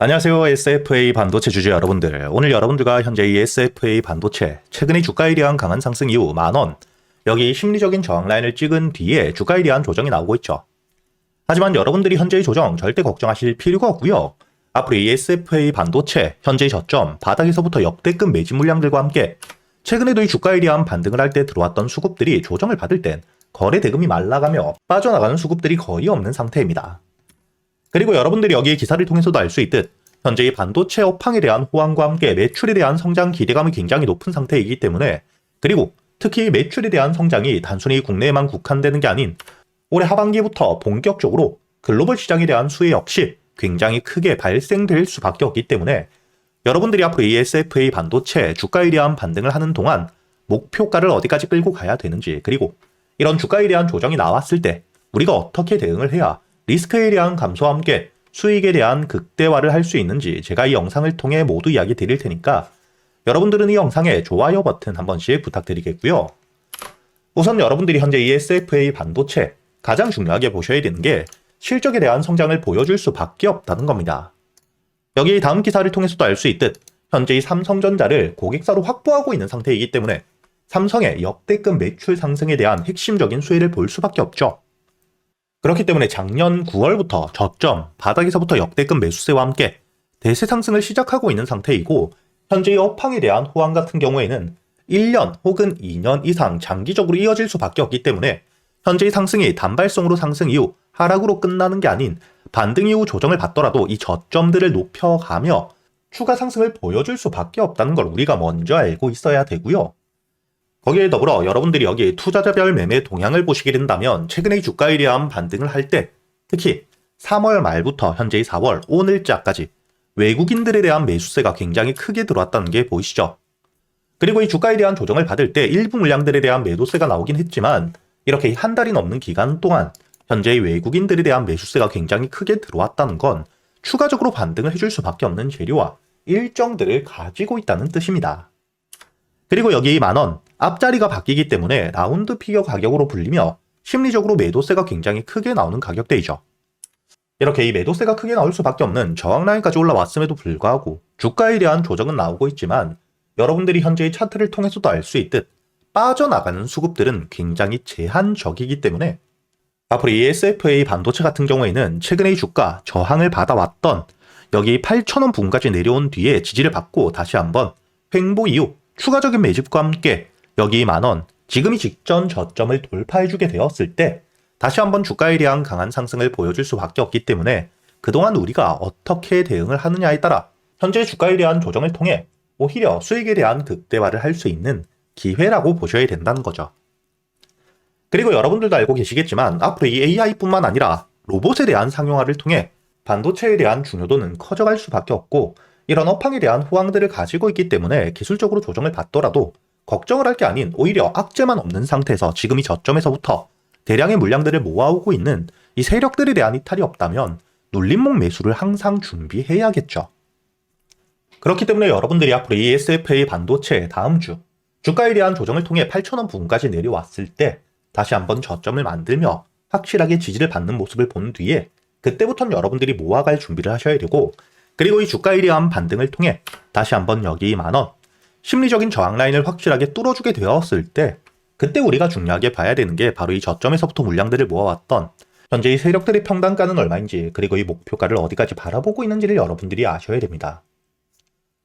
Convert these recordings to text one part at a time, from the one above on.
안녕하세요. SFA 반도체 주주 여러분들. 오늘 여러분들과 현재 이 SFA 반도체 최근의 주가에 대한 강한 상승 이후 만원, 여기 심리적인 저항 라인을 찍은 뒤에 주가에 대한 조정이 나오고 있죠. 하지만 여러분들이 현재의 조정 절대 걱정하실 필요가 없고요. 앞으로 이 SFA 반도체 현재의 저점 바닥에서부터 역대급 매집 물량들과 함께 최근에도 이 주가에 대한 반등을 할 때 들어왔던 수급들이 조정을 받을 땐 거래 대금이 말라가며 빠져나가는 수급들이 거의 없는 상태입니다. 그리고 여러분들이 여기에 기사를 통해서도 알 수 있듯 현재 이 반도체 업황에 대한 호황과 함께 매출에 대한 성장 기대감이 굉장히 높은 상태이기 때문에, 그리고 특히 매출에 대한 성장이 단순히 국내에만 국한되는 게 아닌 올해 하반기부터 본격적으로 글로벌 시장에 대한 수혜 역시 굉장히 크게 발생될 수밖에 없기 때문에 여러분들이 앞으로 이 SFA 반도체 주가에 대한 반등을 하는 동안 목표가를 어디까지 끌고 가야 되는지, 그리고 이런 주가에 대한 조정이 나왔을 때 우리가 어떻게 대응을 해야 리스크에 대한 감소와 함께 수익에 대한 극대화를 할 수 있는지 제가 이 영상을 통해 모두 이야기 드릴 테니까 여러분들은 이 영상에 좋아요 버튼 한 번씩 부탁드리겠고요. 우선 여러분들이 현재 이 SFA 반도체 가장 중요하게 보셔야 되는 게 실적에 대한 성장을 보여줄 수밖에 없다는 겁니다. 여기 다음 기사를 통해서도 알 수 있듯 현재 이 삼성전자를 고객사로 확보하고 있는 상태이기 때문에 삼성의 역대급 매출 상승에 대한 핵심적인 수혜를 볼 수밖에 없죠. 그렇기 때문에 작년 9월부터 저점, 바닥에서부터 역대급 매수세와 함께 대세 상승을 시작하고 있는 상태이고, 현재의 업황에 대한 호황 같은 경우에는 1년 혹은 2년 이상 장기적으로 이어질 수밖에 없기 때문에 현재의 상승이 단발성으로 상승 이후 하락으로 끝나는 게 아닌 반등 이후 조정을 받더라도 이 저점들을 높여가며 추가 상승을 보여줄 수밖에 없다는 걸 우리가 먼저 알고 있어야 되고요. 거기에 더불어 여러분들이 여기 투자자별 매매 동향을 보시게 된다면 최근의 주가에 대한 반등을 할 때 특히 3월 말부터 현재의 4월 오늘자까지 외국인들에 대한 매수세가 굉장히 크게 들어왔다는 게 보이시죠? 그리고 이 주가에 대한 조정을 받을 때 일부 물량들에 대한 매도세가 나오긴 했지만 이렇게 한 달이 넘는 기간 동안 현재의 외국인들에 대한 매수세가 굉장히 크게 들어왔다는 건 추가적으로 반등을 해줄 수밖에 없는 재료와 일정들을 가지고 있다는 뜻입니다. 그리고 여기 만원, 앞자리가 바뀌기 때문에 라운드 피겨 가격으로 불리며 심리적으로 매도세가 굉장히 크게 나오는 가격대이죠. 이렇게 이 매도세가 크게 나올 수밖에 없는 저항 라인까지 올라왔음에도 불구하고 주가에 대한 조정은 나오고 있지만 여러분들이 현재의 차트를 통해서도 알 수 있듯 빠져나가는 수급들은 굉장히 제한적이기 때문에 앞으로 이 SFA 반도체 같은 경우에는 최근의 주가 저항을 받아왔던 여기 8,000원 부근까지 내려온 뒤에 지지를 받고 다시 한번 횡보 이후 추가적인 매집과 함께 여기 만원, 지금이 직전 저점을 돌파해주게 되었을 때 다시 한번 주가에 대한 강한 상승을 보여줄 수밖에 없기 때문에 그동안 우리가 어떻게 대응을 하느냐에 따라 현재 주가에 대한 조정을 통해 오히려 수익에 대한 극대화를 할 수 있는 기회라고 보셔야 된다는 거죠. 그리고 여러분들도 알고 계시겠지만 앞으로 이 AI뿐만 아니라 로봇에 대한 상용화를 통해 반도체에 대한 중요도는 커져갈 수밖에 없고, 이런 업황에 대한 호황들을 가지고 있기 때문에 기술적으로 조정을 받더라도 걱정을 할 게 아닌 오히려 악재만 없는 상태에서 지금 이 저점에서부터 대량의 물량들을 모아오고 있는 이 세력들에 대한 이탈이 없다면 눌림목 매수를 항상 준비해야겠죠. 그렇기 때문에 여러분들이 앞으로 이 SFA 반도체 다음 주 주가에 대한 조정을 통해 8,000원 부근까지 내려왔을 때 다시 한번 저점을 만들며 확실하게 지지를 받는 모습을 본 뒤에 그때부터는 여러분들이 모아갈 준비를 하셔야 되고, 그리고 이 주가에 대한 반등을 통해 다시 한번 여기 만원, 심리적인 저항 라인을 확실하게 뚫어주게 되었을 때 그때 우리가 중요하게 봐야 되는 게 바로 이 저점에서부터 물량들을 모아왔던 현재 이 세력들의 평단가는 얼마인지, 그리고 이 목표가를 어디까지 바라보고 있는지를 여러분들이 아셔야 됩니다.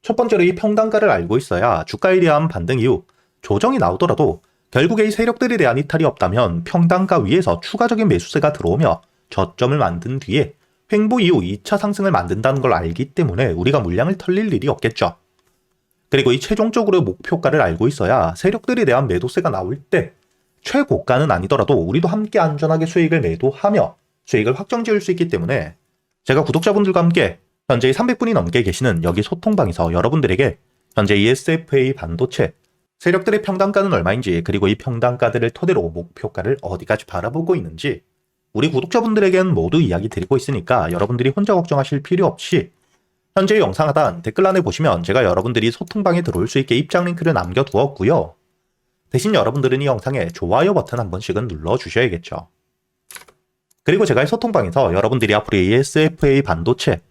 첫 번째로 이 평단가를 알고 있어야 주가에 대한 반등 이후 조정이 나오더라도 결국에 이 세력들에 대한 이탈이 없다면 평단가 위에서 추가적인 매수세가 들어오며 저점을 만든 뒤에 횡보 이후 2차 상승을 만든다는 걸 알기 때문에 우리가 물량을 털릴 일이 없겠죠. 그리고 이 최종적으로 목표가를 알고 있어야 세력들에 대한 매도세가 나올 때 최고가는 아니더라도 우리도 함께 안전하게 수익을 매도하며 수익을 확정지을 수 있기 때문에 제가 구독자분들과 함께 현재 300분이 넘게 계시는 여기 소통방에서 여러분들에게 현재 ESFA 반도체 세력들의 평단가는 얼마인지, 그리고 이 평단가들을 토대로 목표가를 어디까지 바라보고 있는지 우리 구독자분들에겐 모두 이야기 드리고 있으니까 여러분들이 혼자 걱정하실 필요 없이 현재 영상 하단 댓글란에 보시면 제가 여러분들이 소통방에 들어올 수 있게 입장 링크를 남겨두었고요. 대신 여러분들은 이 영상에 좋아요 버튼 한 번씩은 눌러주셔야겠죠. 그리고 제가 이 소통방에서 여러분들이 앞으로 ESFA 반도체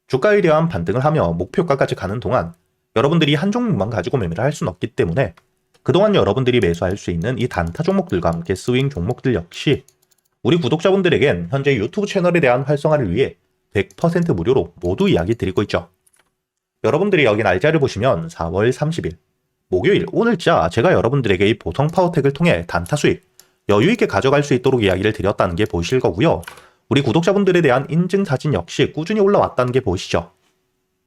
주가에 대한 반등을 하며 목표가까지 가는 동안 여러분들이 한 종목만 가지고 매매를 할 수는 없기 때문에 그동안 여러분들이 매수할 수 있는 이 단타 종목들과 함께 스윙 종목들 역시 우리 구독자분들에겐 현재 유튜브 채널에 대한 활성화를 위해 100% 무료로 모두 이야기 드리고 있죠. 여러분들이 여기 날짜를 보시면 4월 30일 목요일 오늘자 제가 여러분들에게 이 보통 파워텍을 통해 단타 수익 여유있게 가져갈 수 있도록 이야기를 드렸다는 게 보이실 거고요. 우리 구독자분들에 대한 인증 사진 역시 꾸준히 올라왔다는 게 보이시죠.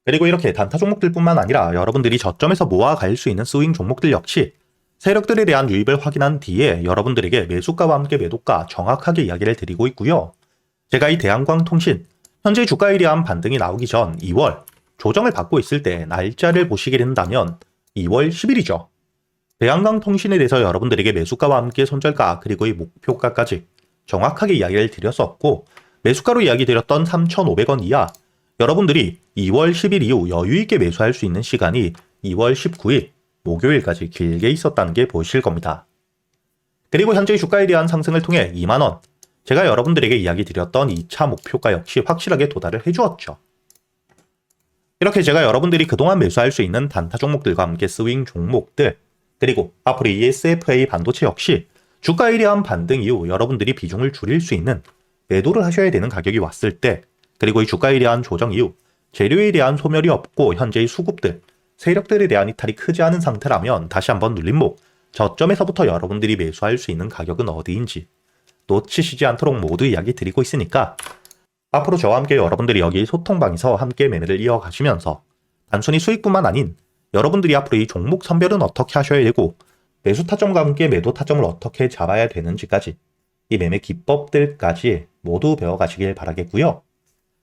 그리고 이렇게 단타 종목들 뿐만 아니라 여러분들이 저점에서 모아갈 수 있는 스윙 종목들 역시 세력들에 대한 유입을 확인한 뒤에 여러분들에게 매수가와 함께 매도가 정확하게 이야기를 드리고 있고요. 제가 이 대한광통신 현재 주가에 대한 반등이 나오기 전 2월 조정을 받고 있을 때 날짜를 보시게 된다면 2월 10일이죠. 대한광통신에 대해서 여러분들에게 매수가와 함께 손절가 그리고 이 목표가까지 정확하게 이야기를 드렸었고 매수가로 이야기 드렸던 3,500원 이하 여러분들이 2월 10일 이후 여유있게 매수할 수 있는 시간이 2월 19일 목요일까지 길게 있었다는 게 보이실 겁니다. 그리고 현재 주가에 대한 상승을 통해 2만원 제가 여러분들에게 이야기 드렸던 2차 목표가 역시 확실하게 도달을 해주었죠. 이렇게 제가 여러분들이 그동안 매수할 수 있는 단타 종목들과 함께 스윙 종목들 그리고 앞으로 ESFA 반도체 역시 주가에 대한 반등 이후 여러분들이 비중을 줄일 수 있는 매도를 하셔야 되는 가격이 왔을 때 그리고 이 주가에 대한 조정 이후 재료에 대한 소멸이 없고 현재의 수급들, 세력들에 대한 이탈이 크지 않은 상태라면 다시 한번 눌림목, 저점에서부터 여러분들이 매수할 수 있는 가격은 어디인지 놓치시지 않도록 모두 이야기 드리고 있으니까 앞으로 저와 함께 여러분들이 여기 소통방에서 함께 매매를 이어가시면서 단순히 수익뿐만 아닌 여러분들이 앞으로 이 종목 선별은 어떻게 하셔야 되고 매수 타점과 함께 매도 타점을 어떻게 잡아야 되는지까지 이 매매 기법들까지 모두 배워가시길 바라겠고요.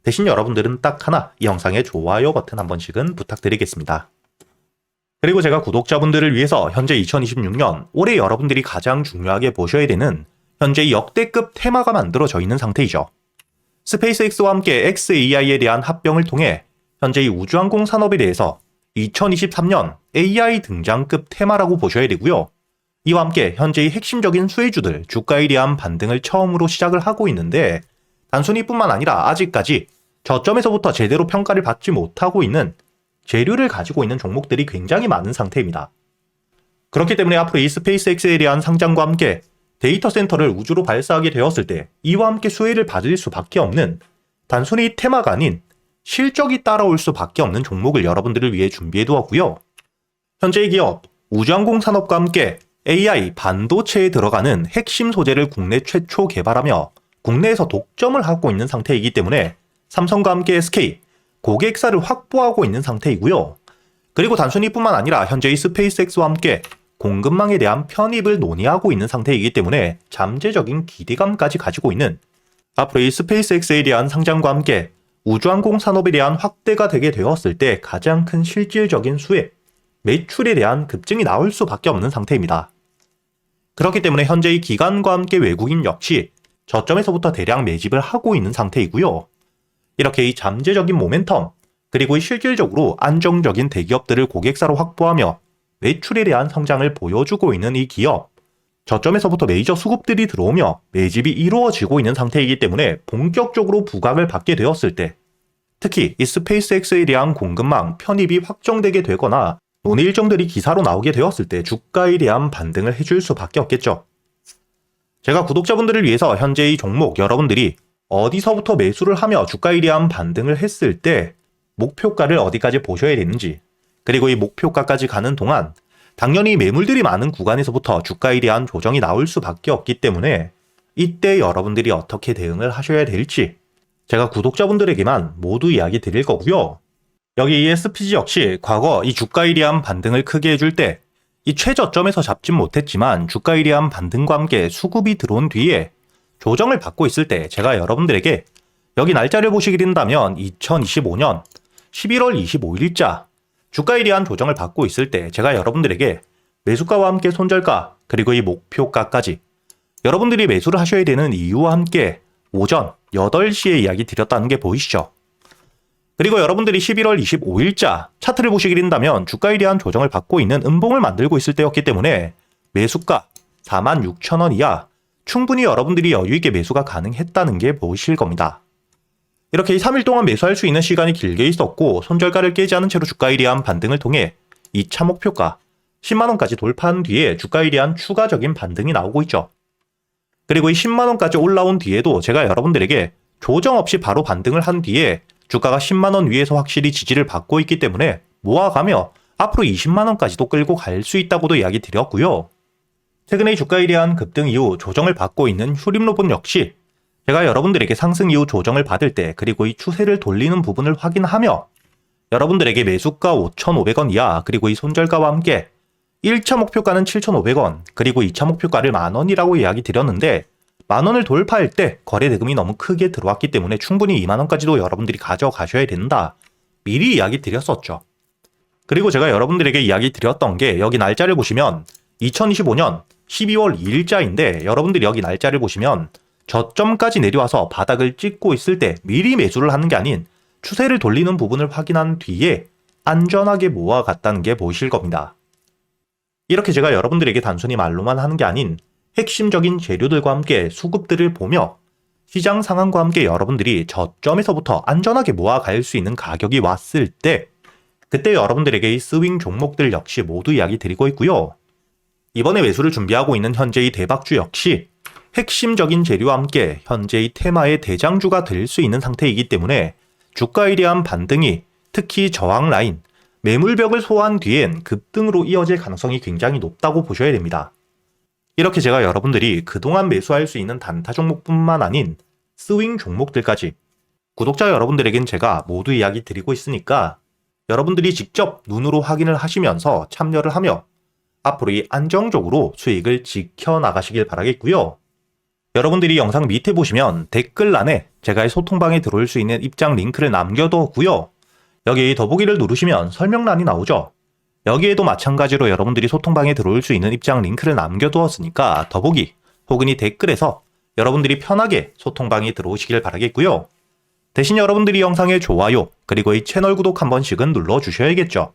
대신 여러분들은 딱 하나 이 영상의 좋아요 버튼 한 번씩은 부탁드리겠습니다. 그리고 제가 구독자분들을 위해서 현재 2026년 올해 여러분들이 가장 중요하게 보셔야 되는 현재 역대급 테마가 만들어져 있는 상태이죠. 스페이스X와 함께 xAI에 대한 합병을 통해 현재 이 우주항공 산업에 대해서 2023년 AI 등장급 테마라고 보셔야 되고요. 이와 함께 현재의 핵심적인 수혜주들 주가에 대한 반등을 처음으로 시작을 하고 있는데 단순히 뿐만 아니라 아직까지 저점에서부터 제대로 평가를 받지 못하고 있는 재료를 가지고 있는 종목들이 굉장히 많은 상태입니다. 그렇기 때문에 앞으로 이 스페이스X에 대한 상장과 함께 데이터 센터를 우주로 발사하게 되었을 때 이와 함께 수혜를 받을 수밖에 없는 단순히 테마가 아닌 실적이 따라올 수밖에 없는 종목을 여러분들을 위해 준비해 두었고요. 현재의 기업 우주항공 산업과 함께 AI 반도체에 들어가는 핵심 소재를 국내 최초 개발하며 국내에서 독점을 하고 있는 상태이기 때문에 삼성과 함께 SK 고객사를 확보하고 있는 상태이고요. 그리고 단순히 뿐만 아니라 현재의 스페이스X와 함께 공급망에 대한 편입을 논의하고 있는 상태이기 때문에 잠재적인 기대감까지 가지고 있는 앞으로 이 스페이스X에 대한 상장과 함께 우주항공 산업에 대한 확대가 되게 되었을 때 가장 큰 실질적인 수혜, 매출에 대한 급증이 나올 수밖에 없는 상태입니다. 그렇기 때문에 현재의 기관과 함께 외국인 역시 저점에서부터 대량 매집을 하고 있는 상태이고요. 이렇게 이 잠재적인 모멘텀, 그리고 이 실질적으로 안정적인 대기업들을 고객사로 확보하며 매출에 대한 성장을 보여주고 있는 이 기업, 저점에서부터 메이저 수급들이 들어오며 매집이 이루어지고 있는 상태이기 때문에 본격적으로 부각을 받게 되었을 때 특히 이 스페이스X에 대한 공급망 편입이 확정되게 되거나 논의 일정들이 기사로 나오게 되었을 때 주가에 대한 반등을 해줄 수밖에 없겠죠. 제가 구독자분들을 위해서 현재 이 종목 여러분들이 어디서부터 매수를 하며 주가에 대한 반등을 했을 때 목표가를 어디까지 보셔야 되는지 그리고 이 목표가까지 가는 동안 당연히 매물들이 많은 구간에서부터 주가에 대한 조정이 나올 수밖에 없기 때문에 이때 여러분들이 어떻게 대응을 하셔야 될지 제가 구독자분들에게만 모두 이야기 드릴 거고요. 여기 이 SPG 역시 과거 이 주가에 대한 반등을 크게 해줄 때 이 최저점에서 잡진 못했지만 주가에 대한 반등과 함께 수급이 들어온 뒤에 조정을 받고 있을 때 제가 여러분들에게 여기 날짜를 보시게 된다면 2025년 11월 25일자 주가에 대한 조정을 받고 있을 때 제가 여러분들에게 매수가와 함께 손절가 그리고 이 목표가까지 여러분들이 매수를 하셔야 되는 이유와 함께 오전 8시에 이야기 드렸다는 게 보이시죠? 그리고 여러분들이 11월 25일자 차트를 보시게 된다면 주가에 대한 조정을 받고 있는 음봉을 만들고 있을 때였기 때문에 매수가 46,000원 이하 충분히 여러분들이 여유있게 매수가 가능했다는 게 보이실 겁니다. 이렇게 3일 동안 매수할 수 있는 시간이 길게 있었고 손절가를 깨지 않은 채로 주가에 대한 반등을 통해 2차 목표가 10만원까지 돌파한 뒤에 주가에 대한 추가적인 반등이 나오고 있죠. 그리고 이 10만원까지 올라온 뒤에도 제가 여러분들에게 조정 없이 바로 반등을 한 뒤에 주가가 10만원 위에서 확실히 지지를 받고 있기 때문에 모아가며 앞으로 20만원까지도 끌고 갈 수 있다고도 이야기 드렸고요. 최근에 주가에 대한 급등 이후 조정을 받고 있는 휴림로봇 역시 제가 여러분들에게 상승 이후 조정을 받을 때 그리고 이 추세를 돌리는 부분을 확인하며 여러분들에게 매수가 5,500원 이하 그리고 이 손절가와 함께 1차 목표가는 7,500원 그리고 2차 목표가를 만원이라고 이야기 드렸는데 만원을 돌파할 때 거래 대금이 너무 크게 들어왔기 때문에 충분히 2만원까지도 여러분들이 가져가셔야 된다. 미리 이야기 드렸었죠. 그리고 제가 여러분들에게 이야기 드렸던 게 여기 날짜를 보시면 2025년 12월 2일자인데 여러분들이 여기 날짜를 보시면 저점까지 내려와서 바닥을 찍고 있을 때 미리 매수를 하는 게 아닌 추세를 돌리는 부분을 확인한 뒤에 안전하게 모아갔다는 게 보이실 겁니다. 이렇게 제가 여러분들에게 단순히 말로만 하는 게 아닌 핵심적인 재료들과 함께 수급들을 보며 시장 상황과 함께 여러분들이 저점에서부터 안전하게 모아갈 수 있는 가격이 왔을 때 그때 여러분들에게 이 스윙 종목들 역시 모두 이야기 드리고 있고요. 이번에 매수를 준비하고 있는 현재의 대박주 역시 핵심적인 재료와 함께 현재의 테마의 대장주가 될 수 있는 상태이기 때문에 주가에 대한 반등이 특히 저항 라인, 매물벽을 소화한 뒤엔 급등으로 이어질 가능성이 굉장히 높다고 보셔야 됩니다. 이렇게 제가 여러분들이 그동안 매수할 수 있는 단타 종목뿐만 아닌 스윙 종목들까지 구독자 여러분들에겐 제가 모두 이야기 드리고 있으니까 여러분들이 직접 눈으로 확인을 하시면서 참여를 하며 앞으로 이 안정적으로 수익을 지켜나가시길 바라겠고요. 여러분들이 영상 밑에 보시면 댓글란에 제가 이 소통방에 들어올 수 있는 입장 링크를 남겨뒀고요. 여기 더보기를 누르시면 설명란이 나오죠. 여기에도 마찬가지로 여러분들이 소통방에 들어올 수 있는 입장 링크를 남겨두었으니까 더보기 혹은 이 댓글에서 여러분들이 편하게 소통방에 들어오시길 바라겠고요. 대신 여러분들이 영상의 좋아요 그리고 이 채널 구독 한 번씩은 눌러주셔야겠죠.